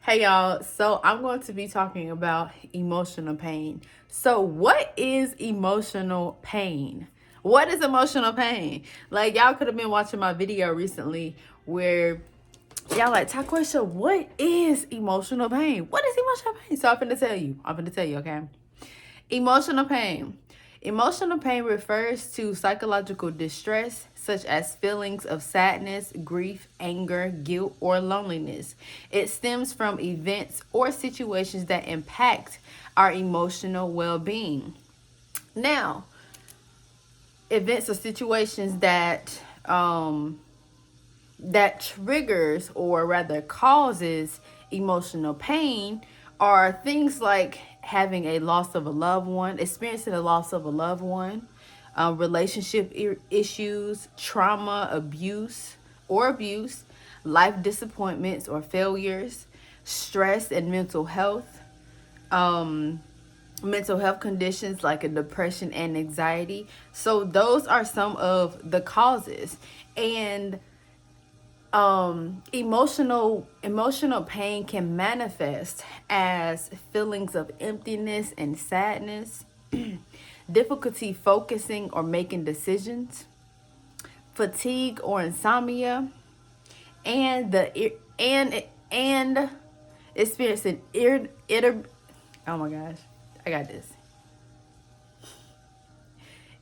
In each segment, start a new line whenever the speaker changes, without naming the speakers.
Hey y'all, so I'm going to be talking about emotional pain. So, what is emotional pain? What is emotional pain? Like, y'all could have been watching my video recently where y'all like, Taquesha, what is emotional pain? What is emotional pain? So, I'm finna tell you. Okay? Emotional pain. Emotional pain refers to psychological distress, such as feelings of sadness, grief, anger, guilt, or loneliness. It stems from events or situations that impact our emotional well being. Now, events or situations that triggers or rather causes emotional pain are things like having a loss of a loved one, experiencing a loss of a loved one, relationship issues, trauma, abuse, life disappointments or failures, stress and um, mental health conditions like a depression and anxiety. So those are some of the causes. And emotional pain can manifest as feelings of emptiness and sadness, difficulty focusing or making decisions, fatigue or insomnia, and and experiencing oh my gosh, I got this,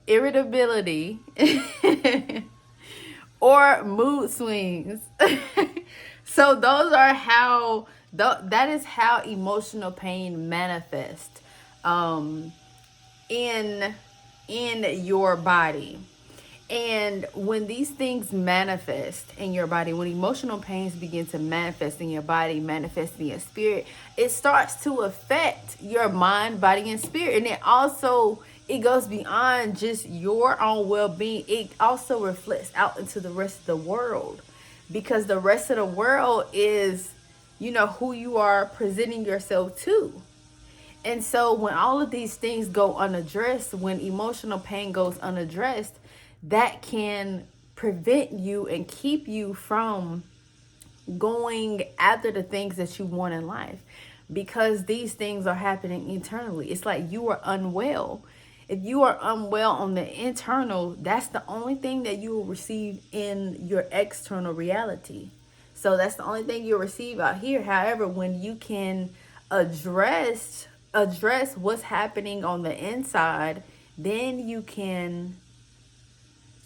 irritability or mood swings. So those are how that is how emotional pain manifests in your body. And when these things manifest in your body, when emotional pains begin to manifest in your body, manifest in your spirit, it starts to affect your mind, body, and spirit. And it goes beyond just your own well-being. It also reflects out into the rest of the world, because the rest of the world is, who you are presenting yourself to. And so when all of these things go unaddressed, when emotional pain goes unaddressed, that can prevent you and keep you from going after the things that you want in life, because these things are happening internally. It's like you are unwell. If you are unwell on the internal, that's the only thing that you will receive in your external reality. So that's the only thing you'll receive out here. However, when you can address what's happening on the inside, then you can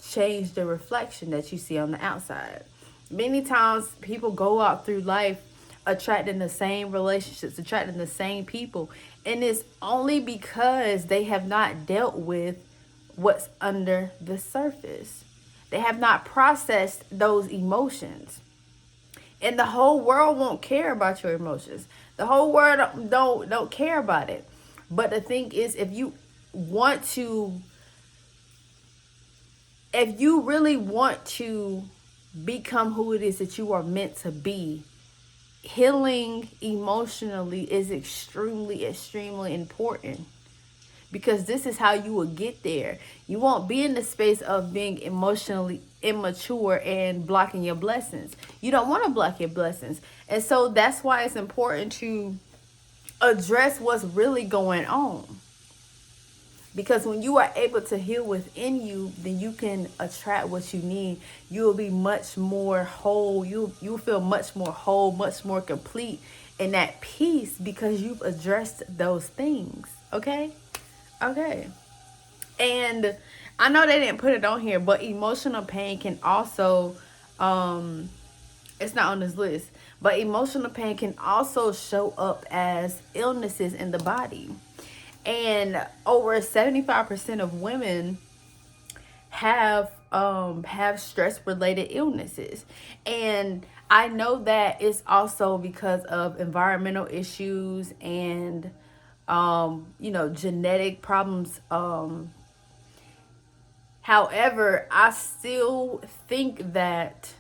change the reflection that you see on the outside. Many times people go out through life attracting the same relationships, attracting the same people, and it's only because they have not dealt with what's under the surface. They have not processed those emotions. And the whole world won't care about your emotions. The whole world don't care about it. But the thing is, if you really want to become who it is that you are meant to be, healing emotionally is extremely, extremely important, because this is how you will get there. You won't be in the space of being emotionally immature and blocking your blessings. You don't want to block your blessings. And so that's why it's important to address what's really going on. Because when you are able to heal within you, then you can attract what you need. You will be much more whole. You'll feel much more whole, much more complete, and at peace, because you've addressed those things. Okay? Okay. And I know they didn't put it on here, but emotional pain can also, it's not on this list, but emotional pain can also show up as illnesses in the body. And over 75% of women have stress related illnesses. And I know that it's also because of environmental issues and genetic problems. However, I still think that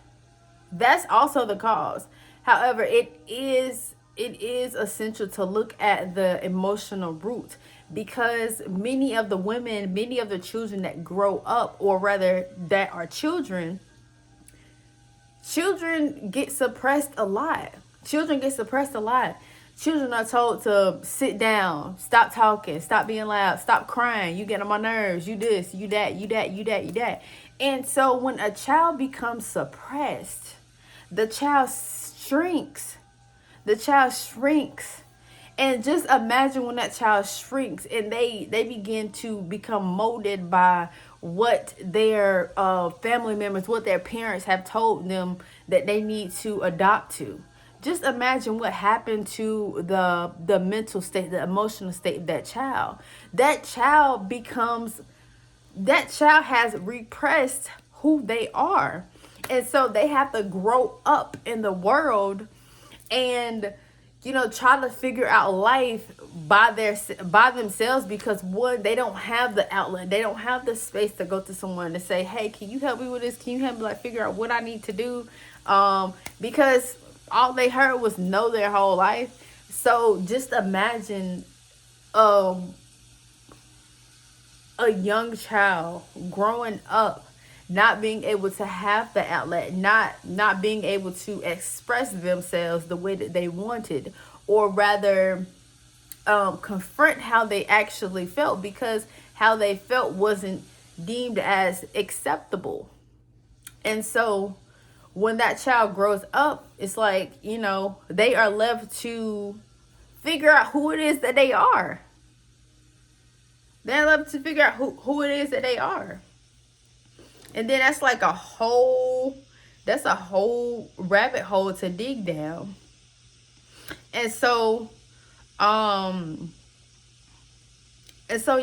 that's also the cause. However, it is essential to look at the emotional root, because many of the children that grow up, or rather that are children get suppressed a lot. Children get suppressed a lot. Children are told to sit down, stop talking, stop being loud, stop crying. You get on my nerves. You this, you that, you that, you that, you that. And so when a child becomes suppressed, the child shrinks. The child shrinks. And just imagine when that child shrinks and they begin to become molded by what their family members, what their parents have told them that they need to adopt to. Just imagine what happened to the mental state, the emotional state of that child. That child becomes, that child has repressed who they are. And so they have to grow up in the world and try to figure out life by themselves, because one, they don't have the outlet, they don't have the space to go to someone to say, hey, can you help me with this, can you help me figure out what I need to do, because all they heard was no their whole life. So just imagine a young child growing up not being able to have the outlet, not being able to express themselves the way that they wanted, or rather confront how they actually felt, because how they felt wasn't deemed as acceptable. And so when that child grows up, it's like, they are left to figure out who it is that they are. They're left to figure out who it is that they are. And then that's like a whole rabbit hole to dig down. And so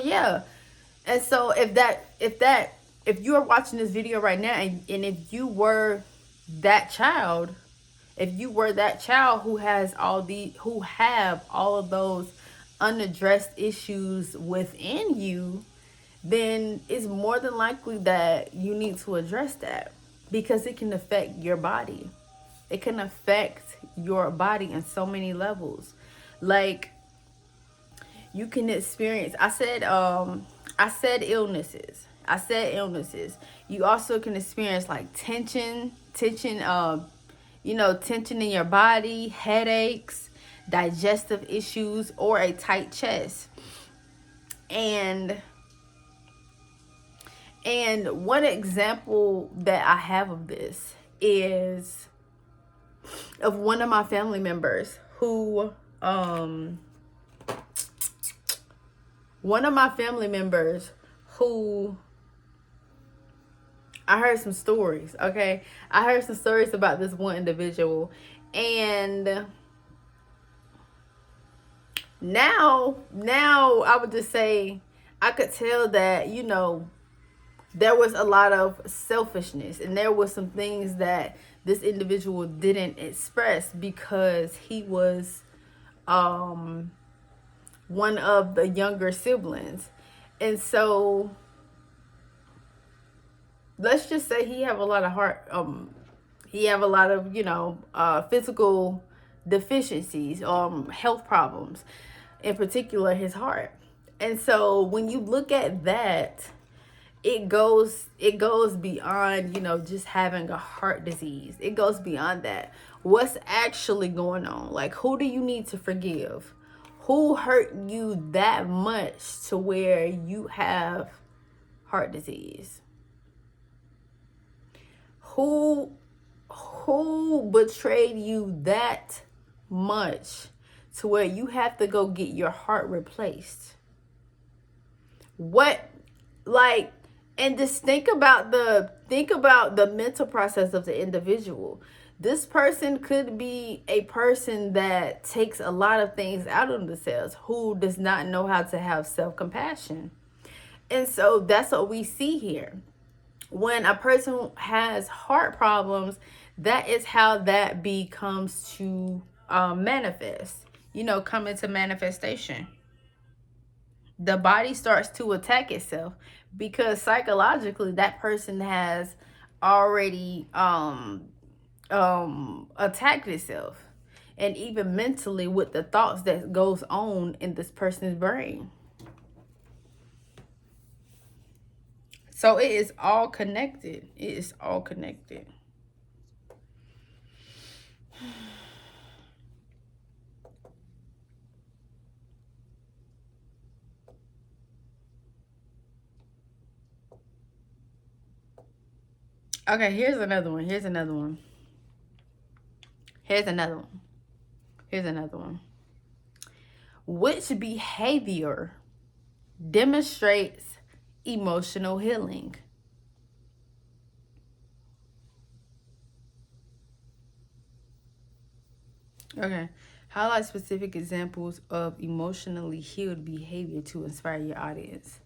yeah. And so if you are watching this video right now, and if you were that child, who have all of those unaddressed issues within you, then it's more than likely that you need to address that, because it can affect your body. It can affect your body in so many levels. Like, you can experience, I said illnesses. You also can experience like tension in your body, headaches, digestive issues, or a tight chest. And one example that I have of this is of one of my family members who I heard some stories, okay? I heard some stories about this one individual, and now I would just say I could tell that, there was a lot of selfishness, and there was some things that this individual didn't express because he was one of the younger siblings. And so let's just say he have a lot of physical deficiencies, health problems, in particular his heart. And so when you look at that, it goes beyond, just having a heart disease. It goes beyond that. What's actually going on? Like, who do you need to forgive? Who hurt you that much to where you have heart disease? Who betrayed you that much to where you have to go get your heart replaced? And just think about the mental process of the individual. This person could be a person that takes a lot of things out of themselves, who does not know how to have self-compassion. And so that's what we see here. When a person has heart problems, that is how that becomes to manifest, come into manifestation. The body starts to attack itself, because psychologically that person has already attacked itself, and even mentally with the thoughts that goes on in this person's brain. So it is all connected. Okay, here's another one. Here's another one. Here's another one. Here's another one. Which behavior demonstrates emotional healing? Okay. Highlight specific examples of emotionally healed behavior to inspire your audience.